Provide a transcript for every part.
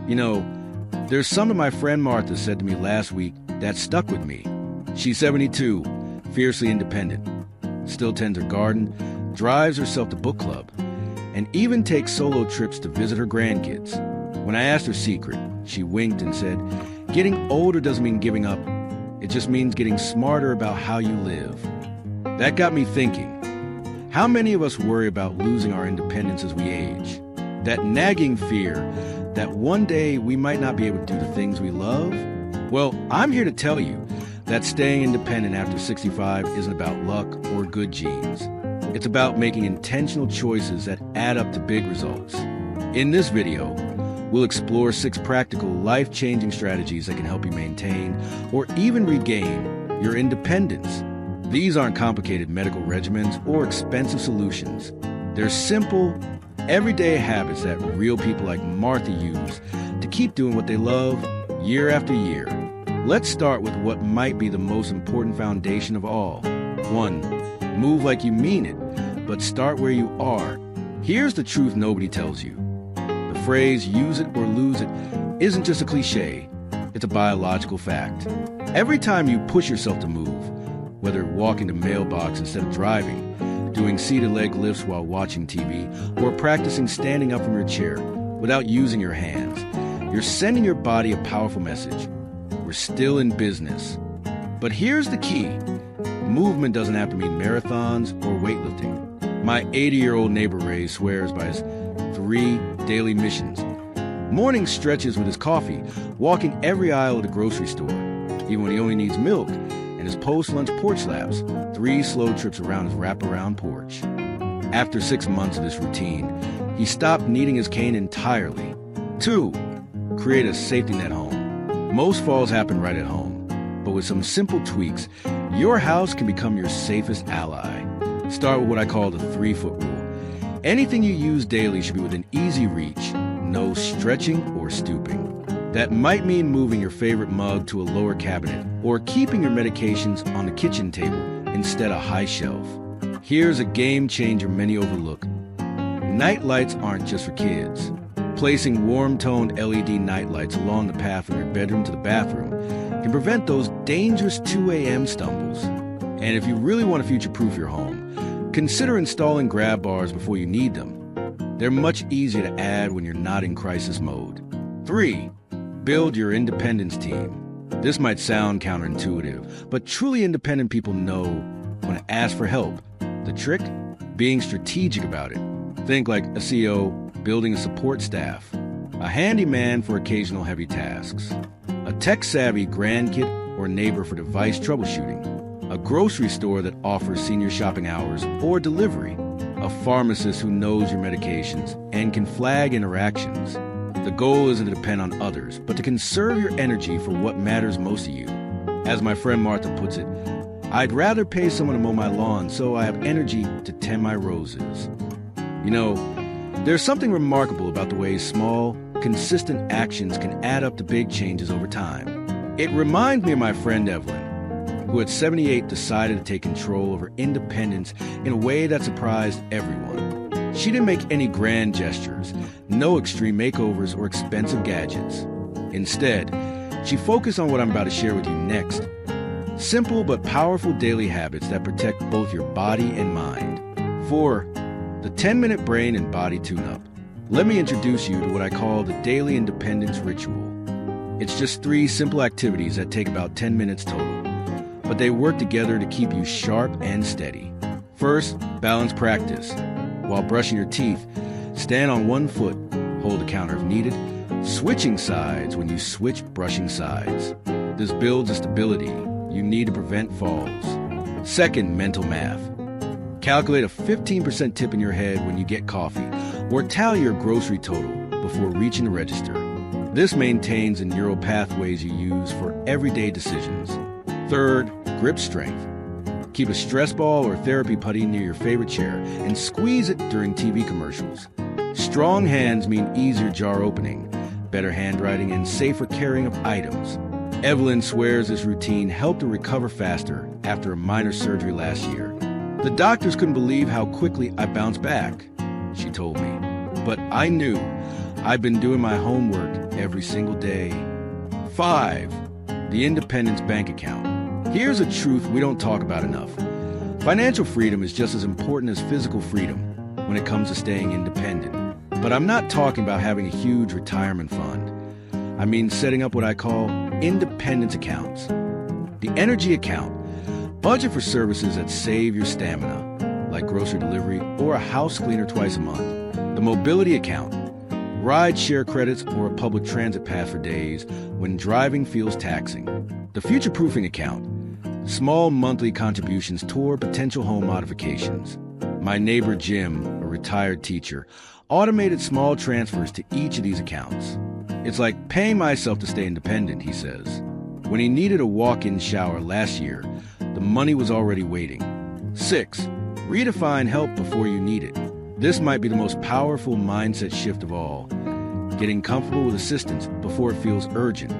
You know, there's something my friend Martha said to me last week that stuck with me. She's 72, fiercely independent, still tends her garden, drives herself to book club, and even takes solo trips to visit her grandkids. When I asked her secret, she winked and said, "Getting older doesn't mean giving up. It just means getting smarter about how you live." That got me thinking. How many of us worry about losing our independence as we age? That nagging fear that one day we might not be able to do the things we love? Well, I'm here to tell you that staying independent after 65 isn't about luck or good genes. It's about making intentional choices that add up to big results. In this video, we'll explore 6 practical, life-changing strategies that can help you maintain or even regain your independence. These aren't complicated medical regimens or expensive solutions. They're simple, everyday habits that real people like Martha use to keep doing what they love year after year. Let's start with what might be the most important foundation of all. 1. Move like you mean it, but start where you are. Here's the truth nobody tells you. The phrase "use it or lose it" isn't just a cliche, it's a biological fact. Every time you push yourself to move, whether walking the mailbox instead of driving, doing seated leg lifts while watching TV, or practicing standing up from your chair without using your hands, you're sending your body a powerful message. We're still in business. But here's the key. Movement doesn't have to mean marathons or weightlifting. My 80-year-old neighbor Ray swears by his 3 daily missions. Morning stretches with his coffee, walking every aisle of the grocery store, even when he only needs milk, and his post-lunch porch laps, 3 slow trips around his wraparound porch. After 6 months of this routine, he stopped needing his cane entirely. 2. Create a safety net home. Most falls happen right at home, but with some simple tweaks, your house can become your safest ally. Start with what I call the 3-foot rule. Anything you use daily should be within easy reach, no stretching or stooping. That might mean moving your favorite mug to a lower cabinet or keeping your medications on the kitchen table instead of a high shelf. Here's a game changer many overlook. Night lights aren't just for kids. Placing warm-toned LED night lights along the path from your bedroom to the bathroom can prevent those dangerous 2 a.m. stumbles. And if you really want to future-proof your home, consider installing grab bars before you need them. They're much easier to add when you're not in crisis mode. 3. Build your independence team. This might sound counterintuitive, but truly independent people know when to ask for help. The trick? Being strategic about it. Think like a CEO building a support staff, a handyman for occasional heavy tasks, a tech-savvy grandkid or neighbor for device troubleshooting, a grocery store that offers senior shopping hours or delivery, a pharmacist who knows your medications and can flag interactions. The goal isn't to depend on others, but to conserve your energy for what matters most to you. As my friend Martha puts it, I'd rather pay someone to mow my lawn so I have energy to tend my roses. You know, there's something remarkable about the way small, consistent actions can add up to big changes over time. It reminds me of my friend Evelyn, who at 78 decided to take control of her independence in a way that surprised everyone. She didn't make any grand gestures, no extreme makeovers or expensive gadgets. Instead, she focused on what I'm about to share with you next. Simple but powerful daily habits that protect both your body and mind. 4. The 10-minute brain and body tune-up. Let me introduce you to what I call the daily independence ritual. It's just 3 simple activities that take about 10 minutes total, but they work together to keep you sharp and steady. First, balance practice. While brushing your teeth, stand on one foot, hold the counter if needed, switching sides when you switch brushing sides. This builds the stability you need to prevent falls. Second, mental math. Calculate a 15% tip in your head when you get coffee, or tally your grocery total before reaching the register. This maintains the neural pathways you use for everyday decisions. Third, grip strength. Keep a stress ball or therapy putty near your favorite chair and squeeze it during TV commercials. Strong hands mean easier jar opening, better handwriting, and safer carrying of items. Evelyn swears this routine helped her recover faster after a minor surgery last year. The doctors couldn't believe how quickly I bounced back, she told me. But I knew I'd been doing my homework every single day. 5. The independence bank account. Here's a truth we don't talk about enough. Financial freedom is just as important as physical freedom when it comes to staying independent. But I'm not talking about having a huge retirement fund. I mean setting up what I call independence accounts. The energy account. Budget for services that save your stamina, like grocery delivery or a house cleaner twice a month. The mobility account. Ride share credits or a public transit pass for days when driving feels taxing. The future-proofing account. Small monthly contributions toward potential home modifications. My neighbor Jim, a retired teacher, automated small transfers to each of these accounts. It's like paying myself to stay independent, he says. When he needed a walk-in shower last year, the money was already waiting. 6. Redefine help before you need it. This might be the most powerful mindset shift of all. Getting comfortable with assistance before it feels urgent.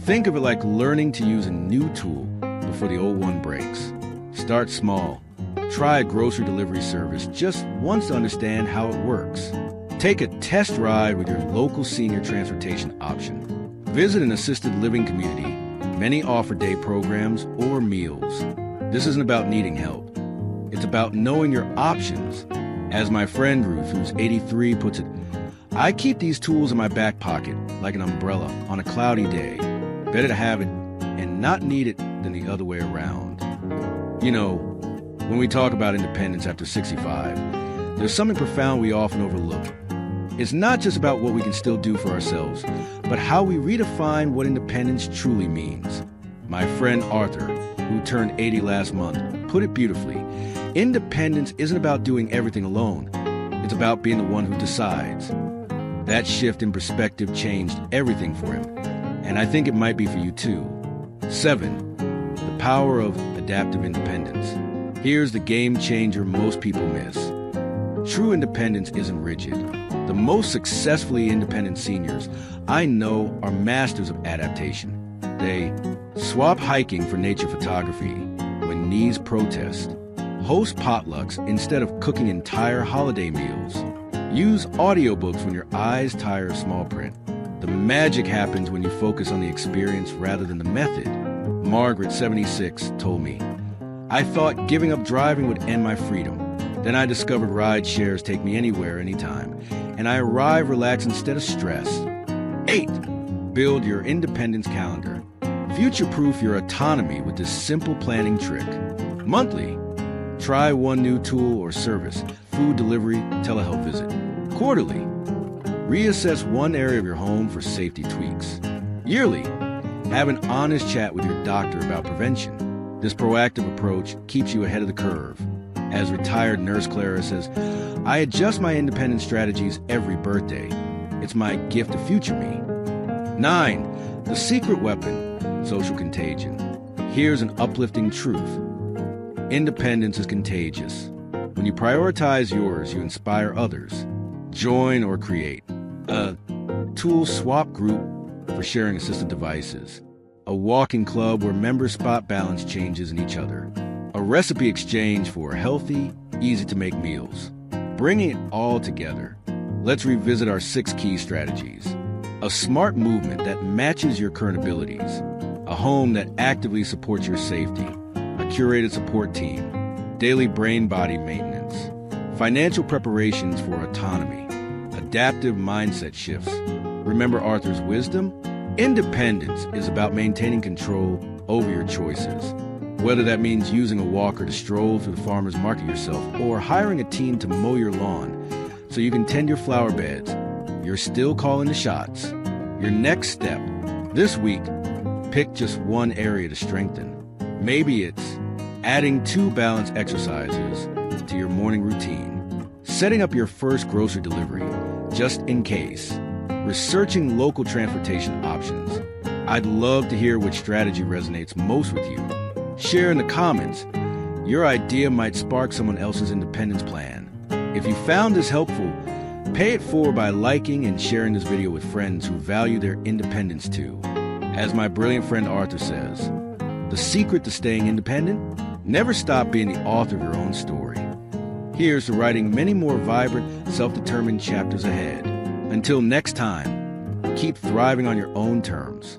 Think of it like learning to use a new tool before the old one breaks. Start small. Try a grocery delivery service just once to understand how it works. Take a test ride with your local senior transportation option. Visit an assisted living community. Many offer day programs or meals. This isn't about needing help. It's about knowing your options. As my friend Ruth, who's 83, puts it, I keep these tools in my back pocket like an umbrella on a cloudy day. Better to have it and not need it than the other way around. You know, when we talk about independence after 65, there's something profound we often overlook. It's not just about what we can still do for ourselves, but how we redefine what independence truly means. My friend Arthur, who turned 80 last month, put it beautifully. Independence isn't about doing everything alone. It's about being the one who decides. That shift in perspective changed everything for him, and I think it might be for you too. 7. The power of adaptive independence. Here's the game changer most people miss. True independence isn't rigid. The most successfully independent seniors I know are masters of adaptation. They swap hiking for nature photography when knees protest. Host potlucks instead of cooking entire holiday meals. Use audiobooks when your eyes tire of small print. The magic happens when you focus on the experience rather than the method. Margaret, 76, told me, I thought giving up driving would end my freedom. Then I discovered ride shares take me anywhere, anytime, and I arrive relaxed instead of stressed. 8. Build your independence calendar. Future-proof your autonomy with this simple planning trick. Monthly. Try one new tool or service, food delivery, telehealth visit. Quarterly. Reassess one area of your home for safety tweaks. Yearly. Have an honest chat with your doctor about prevention. This proactive approach keeps you ahead of the curve. As retired nurse Clara says, I adjust my independence strategies every birthday. It's my gift to future me. 9. The secret weapon, social contagion. Here's an uplifting truth. Independence is contagious. When you prioritize yours, you inspire others. Join or create a tool swap group for sharing assistive devices. A walking club where members spot balance changes in each other. A recipe exchange for healthy, easy-to-make meals. Bringing it all together, let's revisit our 6 key strategies. A smart movement that matches your current abilities. A home that actively supports your safety. A curated support team. Daily brain-body maintenance. Financial preparations for autonomy. Adaptive mindset shifts. Remember Arthur's wisdom? Independence is about maintaining control over your choices. Whether that means using a walker to stroll through the farmer's market yourself or hiring a team to mow your lawn so you can tend your flower beds, you're still calling the shots. Your next step. This week, pick just one area to strengthen. Maybe it's adding 2 balance exercises to your morning routine, setting up your first grocery delivery, just in case, researching local transportation options. I'd love to hear which strategy resonates most with you. Share in the comments. Your idea might spark someone else's independence plan. If you found this helpful, pay it forward by liking and sharing this video with friends who value their independence too. As my brilliant friend Arthur says, the secret to staying independent? Never stop being the author of your own story. Here's to writing many more vibrant, self-determined chapters ahead. Until next time. keep thriving on your own terms.